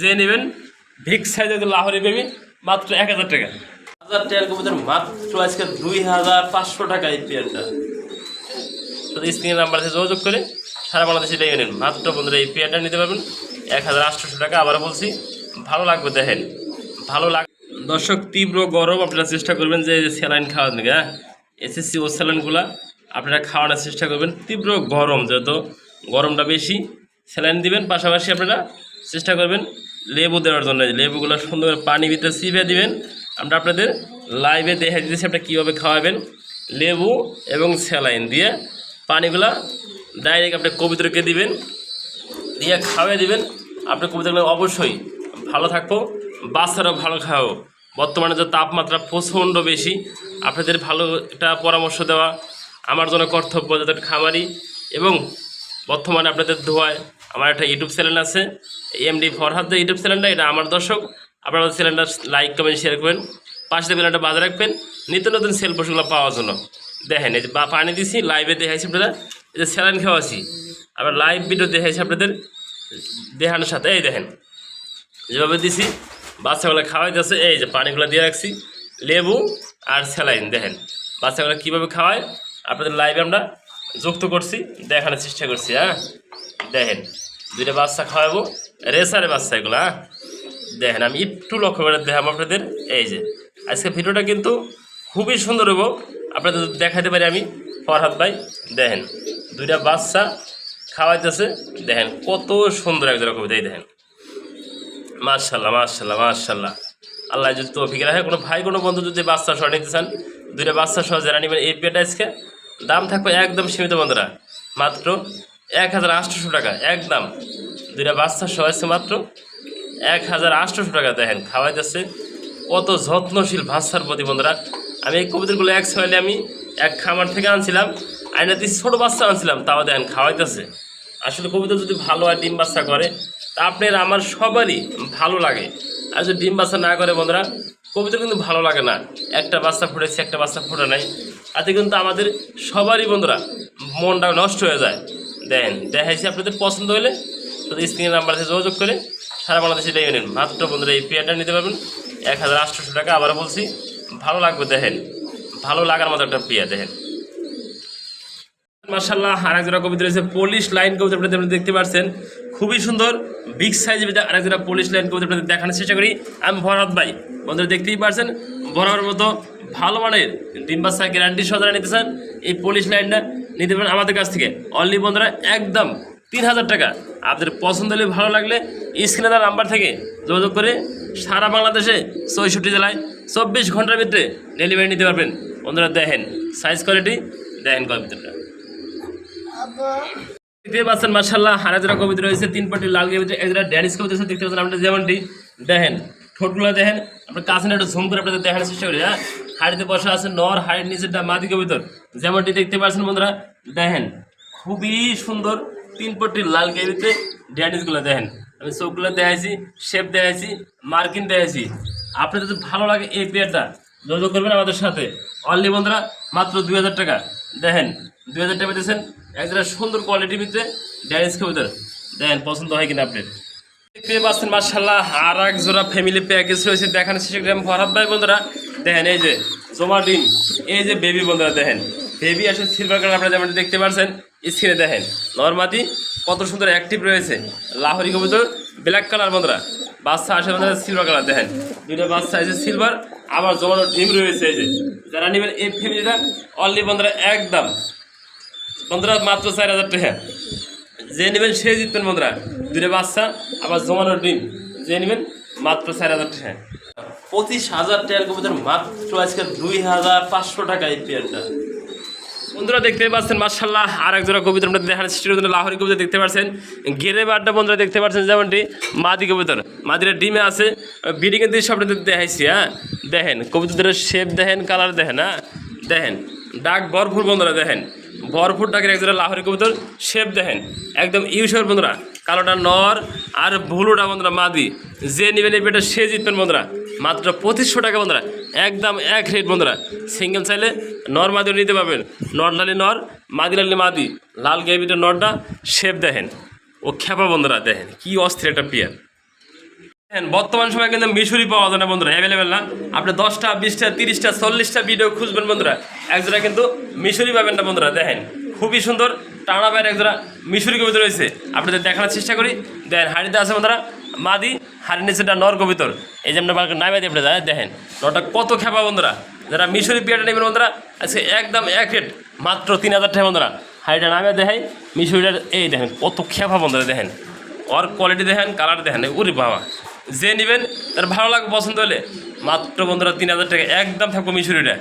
যে নেবেন বিগ সাইজের লাহোরি বেবি মাত্র 1000 টাকা। 1000 টাকার কবুতর মাত্র আজকে 2500 টাকা এই পেয়ারটা। তো স্ক্রিনের নাম্বার থেকে যোগাযোগ করে সারা বাংলাদেশে নিয়ে নেন মাত্র বন্ধুরা এই পেয়ারটা নিতে পারবেন 1800 টাকা। আবার বলছি ভালো লাগবে দেখেন, ভালো লাগ দর্শক। তীব্র গরম, আপনারা চেষ্টা করবেন যে স্যালাইন খাওয়ার দিকে, হ্যাঁ এসএসসি ও স্যালাইনগুলো আপনারা খাওয়ানোর চেষ্টা করবেন। তীব্র গরম, যত গরমটা বেশি স্যালাইন দিবেন, পাশাপাশি আপনারা চেষ্টা করবেন লেবু দেওয়ার জন্য। লেবুগুলো সুন্দর করে পানি ভিতরে চিপে দিবেন। আমরা আপনাদের লাইভে দেখে দিতেছি আপনারা কীভাবে খাওয়াবেন। লেবু এবং স্যালাইন দিয়ে পানিগুলা ডাইরেক্ট আপনি কবুতরকে দিবেন, দিয়ে খাওয়াই দিবেন। আপনার কবুতরগুলো অবশ্যই ভালো থাকবো, বাচ্চারাও ভালো খাওয়াবো। বর্তমানে যে তাপমাত্রা প্রচণ্ড বেশি, আপনাদের ভালো একটা পরামর্শ দেওয়া আমার জন্য কর্তব্য। যাদের খামারি এবং বর্তমানে আপনাদের ধোয়ায় আমার একটা ইউটিউব চ্যানেল আছে, এমডি ফরহাদ ইউটিউব চ্যানেলটা, এটা আমার দর্শক। আপনারা চ্যানেলটা লাইক কমেন্ট শেয়ার করবেন, পাশে দেবেন একটা বাজার রাখবেন নিত্য নতুন সেল পশুগুলো পাওয়ার জন্য। দেখেন এই যে পানি দিছি, লাইভে দেখাইছি আপনারা, এই যে স্যালাইন খাওয়াছি, আবার লাইভ ভিডিও দেখাইছি আপনাদের দেখানোর সাথে। এই দেখেন যেভাবে দিছি বাচ্চাগুলো খাওয়াইতেছে, এই যে পানিগুলো দিয়ে রাখছি, লেবু আর স্যালাইন। দেখেন বাচ্চাগুলো কীভাবে খাওয়ায় আপনাদের লাইভে আমরা যুক্ত করছি, দেখানোর চেষ্টা করছি। হ্যাঁ দেখেন দুইটা বাচ্চা খাওয়াবো, রেসারে বাচ্চা এগুলো। হ্যাঁ দেখেন আমি একটু লক্ষ্য করে দেখাবো আপনাদের। এই যে আজকে ভিডিওটা কিন্তু খুবই সুন্দর হবো, আপনাদের দেখাতে পারি আমি ফরহাদ ভাই। দেখেন দুইটা বাচ্চা খাওয়াইতেছে, দেখেন কত সুন্দর একজন কবিতা। এই দেখেন মাশাল্লাহ মাশাল্লাহ মাশাল্লাহ। আল্লাহ যদি তৌফিক রাখে, কোনো ভাই কোনো বন্ধু যদি বাচ্চা সহ নিতে চান, দুইটা বাচ্চা সহ যারা নেবেন এই পেয়ারটা আজকে দাম থাকবে একদম সীমিত বন্ধুরা, মাত্র 1800 টাকা একদম। দুইটা বাচ্চা সহ আছে মাত্র 1800 টাকা। দেখেন খাওয়াইতেছে কত যত্নশীল বাচ্চার প্রতি বন্ধুরা। আমি এই কবুতরগুলো এক ছয়লে আমি এক খামার থেকে আনছিলাম, আইনা দিয়ে ছোটো বাচ্চা আনছিলাম, তাও দেখেন খাওয়াইতেছে। আসলে কবুতর যদি ভালো হয় ডিম বাচ্চা করে তা আপনার আমার সবারই ভালো লাগে। আর যদি ডিম বাচ্চা না করে বন্ধুরা কবুতর কিন্তু ভালো লাগে না। একটা বাচ্চা ফুটেছে, একটা বাচ্চা ফুটে নাই, তাতে কিন্তু আমাদের সবারই বন্ধুরা মনটা নষ্ট হয়ে যায়। দেখেন দেখাইছি, আপনাদের পছন্দ হলে তো স্ক্রিনের নাম্বার থেকে যোগাযোগ করে সারা বাংলাদেশে নিয়ে নেন মাত্র বন্ধুরা এই পেয়ারটা নিতে পারবেন 1800 টাকা। আবারও বলছি ভালো লাগবে, দেখেন ভালো লাগার মতো একটা পেয়ার। দেখেন মাশাআল্লাহ আরেক জোড়া কবুতর রয়েছে পলিশ লাইন কবুতর, আপনারা দেখতে পাচ্ছেন খুবই সুন্দর বিগ সাইজের ভিতরে আরেক জোড়া পলিশ লাইন কবুতর আপনাদের দেখানোর চেষ্টা করি। আমি ফরহাদ ভাই, বন্ধুরা দেখতেই পাচ্ছেন বরাবর মতো ভালো মানের ডিম বাচ্চা গ্যারান্টি সহকারে নিতে চান এই পলিশ লাইনটা নিতে পারেন আমাদের কাছ থেকে। অনলি বন্ধুরা একদম 3000 টাকা। আপনাদের পছন্দ হলে ভালো লাগলে স্ক্রিনে দেওয়া নাম্বার থেকে যোগাযোগ করে সারা বাংলাদেশে 64 জেলায় 24 ঘন্টার ভিতরে ডেলিভারি নিতে পারবেন বন্ধুরা। দেখেন সাইজ কোয়ালিটি, দেখেন কবিতাটা দেখতে পাচ্ছেন মাশাআল্লাহ। হারাজরা কবিতা রয়েছে 3 পাটি লাল কবিতা, এক জোড়া ড্যানিশ কবিতা দেখতে পাচ্ছেন আপনারা যেমনটি। দেখেন ঠোঁটগুলো দেখেন, আপনার কাছে একটু ঝুম করে আপনাদের দেখানোর চেষ্টা করি। হ্যাঁ হাড়িতে বসা আছে নর, হাড়ির নিচেরটা মাদি কবিতর যেমনটি দেখতে পাচ্ছেন বন্ধুরা। দেখেন খুবই সুন্দর 3 পাটি লাল কবিতে ড্যানিশগুলো। দেখেন আমি চোখগুলো দেখাইছি, শেপ দেখাইছি, মার্কিন দেখাইছি। আপনাদের যদি ভালো লাগে এই পেয়ারটা যোগাযোগ করবেন আমাদের সাথে। অনলি বন্ধুরা মাত্র 2000 টাকা। দেখেন 2000 টাকা পেতেছেন এক জোড়া সুন্দর কোয়ালিটির ভিতরে ড্যানিশ কবুতর। দেখেন পছন্দ হয় কিনা আপনার। দেখতে পাচ্ছেন মাশাআল্লাহ আর এক জোড়া ফ্যামিলি প্যাকেজ রয়েছে, দেখানোর চেষ্টা করি আমি ফরহাদ ভাই বন্ধুরা। দেখেন এই যে জমা ডিম, এই যে বেবি বন্ধুরা। দেখেন বেবি আসলে সিলভার কালার, আপনারা যেমন দেখতে পাচ্ছেন স্ক্রিনে। দেখেন নরমাদি কত সুন্দর অ্যাক্টিভ রয়েছে, লাহোরি কবুতর ব্ল্যাক কালার বন্ধুরা। বাচ্চা আসে বন্ধুরা সিলভার কালার। দেখেন দুইটা বাচ্চা আছে সিলভার, আবার জমানো ডিম রয়েছে। এই যে যারা নেবেন এই ফ্যামিলিটা অনলি বন্ধুরা একদম বন্ধুরা মাত্র 4000 টাকা। যে নেবেন সে জিতবেন বন্ধুরা। দুটো বাচ্চা আবার জমানোর ডিম, যে নেবেন মাত্র 4000 টাকা। 25000 টাকার কবুতর মাত্র আজকে 2500 টাকা এই পেয়ারটা বন্ধুরা। দেখতে পাচ্ছেন মাশাআল্লাহ আর এক জোড়া কবুতর আপনাদের দেখার চেষ্টা করছেন, লাহোরি কবুতর দেখতে পাচ্ছেন। গেরে বারটা বন্ধুরা দেখতে পাচ্ছেন যেমনটি মাদি কবুতর, মাদিরা ডিমে আছে, বিডিংয়ের দৃশ্য আপনাদের দেখাইছি। হ্যাঁ দেখেন কবুতরের শেপ দেখেন, কালার দেখেন। হ্যাঁ দেখেন ডাক ভরপুর বন্ধুরা। দেখেন ভরপুর ডাকের এক জোড়া লাহোরি কবুতর, শেপ দেখেন একদম ইউসর বন্ধুরা। কালোটা নর আর ভুলুটা বন্ধুরা মাদি। যে নেবেন এই পেটা সে জিতবেন বন্ধুরা। মাত্র 2500 টাকা বন্ধুরা, একদম এক রেট বন্ধুরা। সিঙ্গেল চাইলে নর মাদিও নিতে পারবেন, নর লালি নর, মাদি লালি মাদি। লাল গেবিটার নরটা শেপ দেখেন ও খেপা বন্ধুরা। দেখেন কি অস্থির একটা পেয়ার। বর্তমান সময় কিন্তু মিশরি পাওয়া যায় না বন্ধুরা, অ্যাভেলেবেল না। আপনি 10টা 20টা 30টা 40টা ভিডিও খুঁজবেন বন্ধুরা, একজোড়া কিন্তু মিশরি পাবেন না বন্ধুরা। দেখেন খুবই সুন্দর টানা পায়ের একজোড়া মিশরি কবিতর রয়েছে, আপনাদের দেখানোর চেষ্টা করি। দেখেন হাড়িতে আছে বন্ধুরা মাদি, হাড়ির নিচেটা নর কবিতর। এই যে আমরা নামে দিয়ে আপনারা দেখেন নটা কত খেপা বন্ধুরা। যারা মিশরি পিয়াটা নেবেন বন্ধুরা আজকে একদম এক রেট মাত্র 3000 টাকা বন্ধুরা। হাড়িটা নামে দেখাই মিশরিটার, এই দেখেন কত খেপা বন্ধুরা। দেখেন ওর কোয়ালিটি দেখেন, কালার দেখেন, উরি বাবা। যে নেবেন তার ভালো লাগবে, পছন্দ হলে মাত্র বন্ধুরা 3000 টাকা একদম থাকবো মিশরিটা।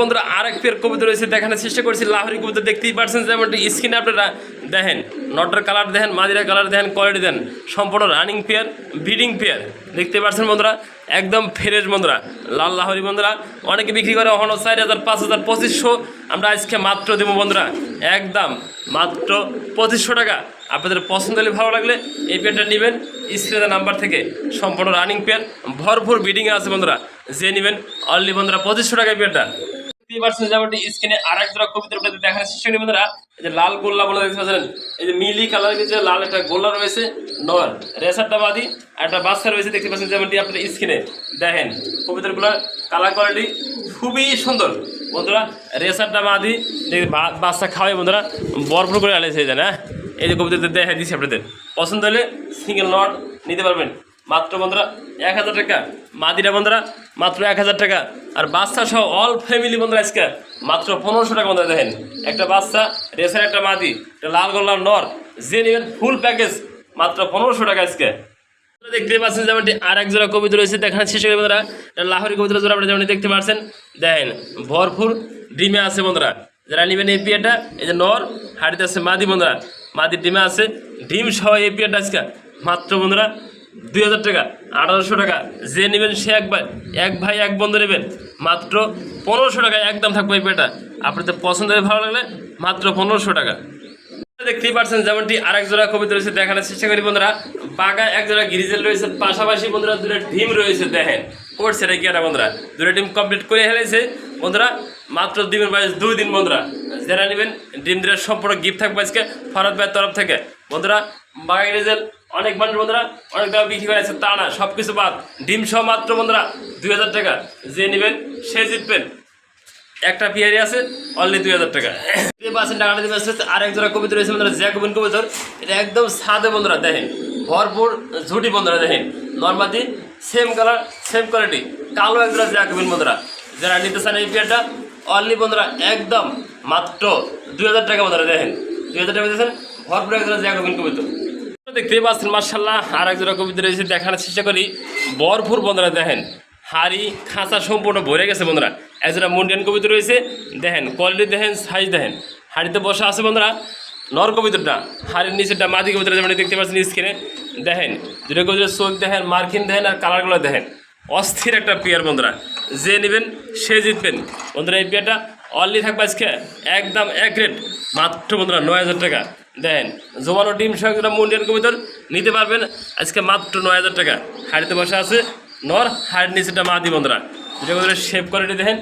বন্ধুরা আরেক পেয়ার কবিতা রয়েছে দেখানোর চেষ্টা করছি, লাহোরি কবিতা দেখতেই পারছেন। যেমন স্ক্রিনে আপনারা দেখেন নটার কালার দেখেন, মাদিরা কালার দেখেন, কোয়ালিটি দেন, সম্পূর্ণ রানিং পেয়ার, ব্রিডিং পেয়ার দেখতে পাচ্ছেন বন্ধুরা, একদম ফ্রেশ বন্ধুরা। লাল লাহোরি বন্ধুরা অনেকে বিক্রি করে ওখানে 4000 5000 2500, আমরা আজকে মাত্র দেবো বন্ধুরা একদম মাত্র 2500 টাকা। আপনাদের পছন্দ হলে ভালো লাগলে এই পেয়ারটা নেবেন স্ক্রিনের নাম্বার থেকে। সম্পূর্ণ রানিং পেয়ার, ভরপুর ব্রিডিংয়ে আছে বন্ধুরা, যে নেবেন অনলি বন্ধুরা 2500 টাকায় পেয়ারটা। যেমনটি স্ক্রিনে আর এক জোড়া কবিতার উপরে দেখার চেষ্টা করি বন্ধুরা। এই যে লাল গোল্লা বলে দেখতে পাচ্ছেন, এই যে মিলি কালারের যে লাল একটা গোল্লা রয়েছে, নর রেসারটা বাদি আর একটা বাচ্চা রয়েছে দেখতে পাচ্ছেন। যেমনটি আপনার স্ক্রিনে দেখেন কবিতাগুলো কালার কোয়ালিটি খুবই সুন্দর বন্ধুরা। রেসারটা বাদি বাচ্চা খাওয়াই বন্ধুরা ভরপুর করে আলেছে যায় না। এই যে কবিতাতে দেখা দিচ্ছি, আপনাদের পছন্দ হলে সিঙ্গেল নট নিতে পারবেন মাত্র বন্ধুরা 1000 টাকা। মাদিরা বন্ধুরা মাত্র 1000 টাকা, আর বাচ্চা সহ অল ফ্যামিলি বন্ধুরা আজকে মাত্র 1500 টাকা বন্ধুরা। দেখেন একটা বাচ্চা, রেসার একটা মাদি, একটা লাল গোল্লার নর, যে নেবেন ফুল প্যাকেজ মাত্র 1500 টাকা আজকে। দেখতে পাচ্ছেন যেমনটি আর এক জোড়া কবিতা রয়েছে দেখানোর চেষ্টা করি বন্ধুরা। লাহোরি কবিতা জোড়া আপনারা যেমন দেখতে পাচ্ছেন, দেখেন ভরপুর ডিমে আছে বন্ধুরা। যারা নেবেন এই পেয়ারটা, এই যে নর হাড়িতে আছে মাদি বন্ধুরা, মাদির ডিমে আছে, ডিম সহ এই পেয়ারটা আজকে মাত্র বন্ধুরা 2000 টাকা 1800 টাকা। যে নেবেন সে এক ভাই এক বন্ধু নেবেন মাত্র 1500 টাকা একদম থাকবে এই পেয়ারটা। আপনাদের পছন্দ হলে ভালো লাগলে মাত্র 1500 টাকা। দেখতেই পাচ্ছেন যেমনটি আরেক জোড়া কবিতা রয়েছে দেখানোর চেষ্টা করি বন্ধুরা। বাঘা এক জোড়া গিরিজেল রয়েছে, পাশাপাশি বন্ধুরা দুটো ডিম রয়েছে। দেখেন করছে এটা কি বন্ধুরা, দুটো ডিম কমপ্লিট করে ফেলেছে বন্ধুরা। মাত্র ডিমের বয়স 2 দিন বন্ধুরা। যারা নেবেন ডিম দিলে সম্পূর্ণ গিফট থাকবে আজকে ফরাদ ভাইয়ের তরফ থেকে বন্ধুরা। বাঘা গিরিজেল অনেক মানুষ বন্ধুরা অনেক টাকা বিক্রি করে আছে, তা না, সব কিছু বাদ ডিম সহ মাত্র বন্ধুরা 2000 টাকা। যে নেবেন সে জিতবেন, একটা পিয়ারি আছে অনলি 2000 টাকা। টাকাটা দিবে। আরেক জোড়া কবিতা রয়েছে বন্ধুরা, জ্যাকোবিন কবিতর, এটা একদম সাদে বন্ধুরা। দেখেন ভরপুর ঝুটি বন্ধুরা, দেখেন নর্মাদি সেম কালার সেম কোয়ালিটি, কালো এক জোড়া জ্যাকোবিন বন্ধুরা। যারা নিতে চান এই পেয়ারটা অনলি বন্ধুরা একদম মাত্র 2000 টাকা বন্ধুরা। দেখেন 2000 টাকা দিয়েছেন, ভরপুর এক জোড়া জ্যাকোবিন কবিতর দেখতেই পাচ্ছেন মার্শাল্লাহ। আর এক জোড়া কবিতা রয়েছে দেখানোর চেষ্টা করি, ভরপুর বন্ধুরা। দেখেন হাড়ি খাঁচা সম্পূর্ণ ভরে গেছে বন্ধুরা। একজোড়া মুন্ডিয়ান কবিতা রয়েছে, দেখেন কোয়ালিটি দেখেন, সাইজ দেখেন। হাড়িতে বসা আছে বন্ধুরা নর কবিতাটা, হাড়ির নিচেটা মাদি কবিতা যেমন দেখতে পাচ্ছেন স্ক্রিনে। দেখেন দুটো কবিতার চোখ দেখেন, মার্কিন দেখেন, আর কালারগুলো দেখেন, অস্থির একটা পেয়ার বন্ধুরা। যে নেবেন সে জিতবেন বন্ধুরা। এই পেয়ারটা অনলি থাকবে আজকে একদম এক রেট মাত্র বন্ধুরা 9000 টাকা। দেখেন জমানো ডিম সহ একটা মুন্ডিয়ান কবিতর নিতে পারবেন আজকে মাত্র 9000 টাকা। হাড়িতে বসা আছে নর, হাড়ির নিচেটা মাদি বন্ধুরা। দুটো কবিতার শেপ কোয়ালিটি দেখেন,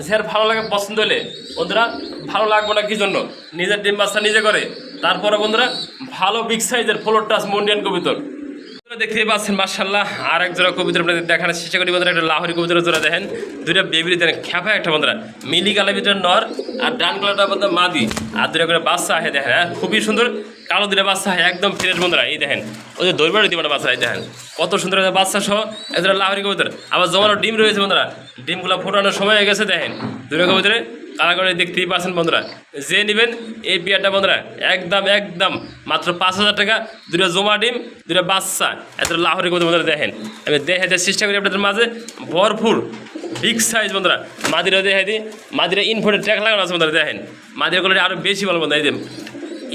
যার ভালো লাগে পছন্দ হলে বন্ধুরা, ভালো লাগবে না কি জন্য, নিজের ডিম বাচ্চা নিজে করে, তারপরে বন্ধুরা ভালো বিগ সাইজের ফ্লোর টাচ মুন্ডিয়ান কবিতর দেখতে পাচ্ছেন মার্শাল্লাহ। আর এক জোড়া কবিতা আপনাদের দেখানোর চেষ্টা করি বন্ধুরা। একটা লাহোরি কবিতার জোড়া দেখেন, দুইটা বেবির দেখেন খেপা একটা বন্ধুরা, মিলি কালার ভিতরে নর আর ডান কালারটা বন্ধুরা মাদি, আর দুটা করে বাচ্চা আছে দেখেন। হ্যাঁ খুবই সুন্দর কালো দুটা বাচ্চা হয় একদম ফ্রেশ বন্ধুরা। এই দেখেন ওই যে দৈবারে দিবেন বাচ্চা, এই দেখেন কত সুন্দর বাচ্চা সহ একজোড়া লাহোরি কবিতার। আবার জমানো ডিম রয়েছে বন্ধুরা, ডিমগুলো ফোটানোর সময় হয়ে গেছে। দেখেন দুটো কবিতারে কালার করে দেখতেই পাচ্ছেন বন্ধুরা। যে নেবেন এই পেয়ারটা বন্ধুরা একদম একদম মাত্র 5000 টাকা। দুটো জমা ডিম, দুটো বাচ্চা, এত লাহোরি কবিতা বন্ধুরা। দেখেন আমি দেখাতে চেষ্টা করি আপনাদের মাঝে, ভরপুর বিগ সাইজ বন্ধুরা। মাদিরা দেখাই দিই, মাদিরা ইনফোর্টের ট্যাগ লাগানো আছে বন্ধুরা। দেখেন মাদিরা কোয়ালিটি আরও বেশি ভালো বন্ধুরা। এই যে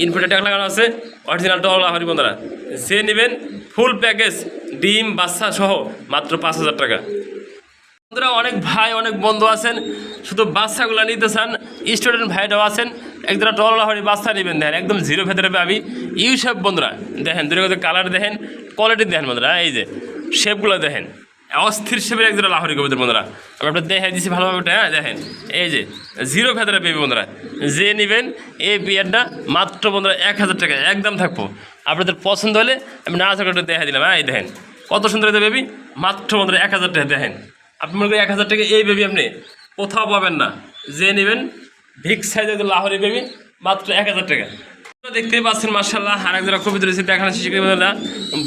ইনফোর্টের ট্যাগ লাগানো আছে, অরিজিনাল ডল লাহোরি বন্ধুরা। যে নেবেন ফুল প্যাকেজ ডিম বাচ্চা সহ মাত্র 5000 টাকা বন্ধুরা। অনেক ভাই অনেক বন্ধু আছেন শুধু বাচ্চাগুলো নিতে চান, স্টুডেন্ট ভাইরাও আছেন, একজোড়া টল লাহোরি বাচ্চা নেবেন। দেখেন একদম জিরো ভেতরে পাবি ইউসেপ বন্ধুরা। দেখেন দুটো কালার দেখেন, কোয়ালিটি দেখেন বন্ধুরা। এই যে শেপগুলো দেখেন, অস্থির শেপের একজোড়া লাহোরি কবিতা বন্ধুরা। আমি আপনার দেখাই দিচ্ছি ভালোভাবে ওটা। হ্যাঁ দেখেন এই যে জিরো ভেতরে পেবি বন্ধুরা। যে নেবেন এই পেয়ারটা মাত্র বন্ধুরা 1000 টাকা একদম থাকবো। আপনাদের পছন্দ হলে আমি না একটা দেখা দিলাম। হ্যাঁ এই দেখেন কত সুন্দর এটা বেবি, মাত্র বন্ধুরা 1000 টাকা। দেখেন আপনি মনে করেন 1000 টাকা এই বেবি আপনি কোথাও পাবেন না, যে নেবেন বিগ সাইজের লাহোরি বেবি মাত্র 1000 টাকা। দেখতেই পাচ্ছেন মাশাআল্লাহ, আর এক জোড়া কবিতা রয়েছে দেখানোর চেষ্টা করি বন্ধুরা।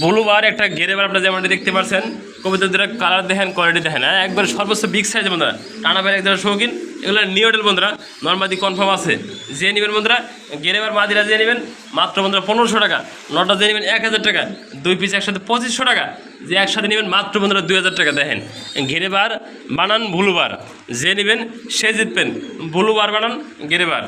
ব্লুবার একটা গেরেবার আপনারা যেমনটি দেখতে পাচ্ছেন, কবিতার দুটো কালার দেখেন, কোয়ালিটি দেখেন, হ্যাঁ একবার সর্বোচ্চ বিগ সাইজ বন্ধুরা। টানা বাইরে এক জোড়া শৌখিন, এগুলো নিউডেল বন্ধুরা, নর্মাদি কনফার্ম আছে। যে নেবেন বন্ধুরা গেরেবার মাদিরা যে নেবেন মাত্র বন্ধুরা 1500 টাকা, নটা যে নেবেন 1000 টাকা, 2 পিস একসাথে 2500 টাকা, যে একসাথে নেবেন মাত্র বন্ধুরা 2000 টাকা। দেখেন গেরেবার বানান ব্লুবার, যে নেবেন সে জিতবেন, ব্লুবার বানান গেরেবার।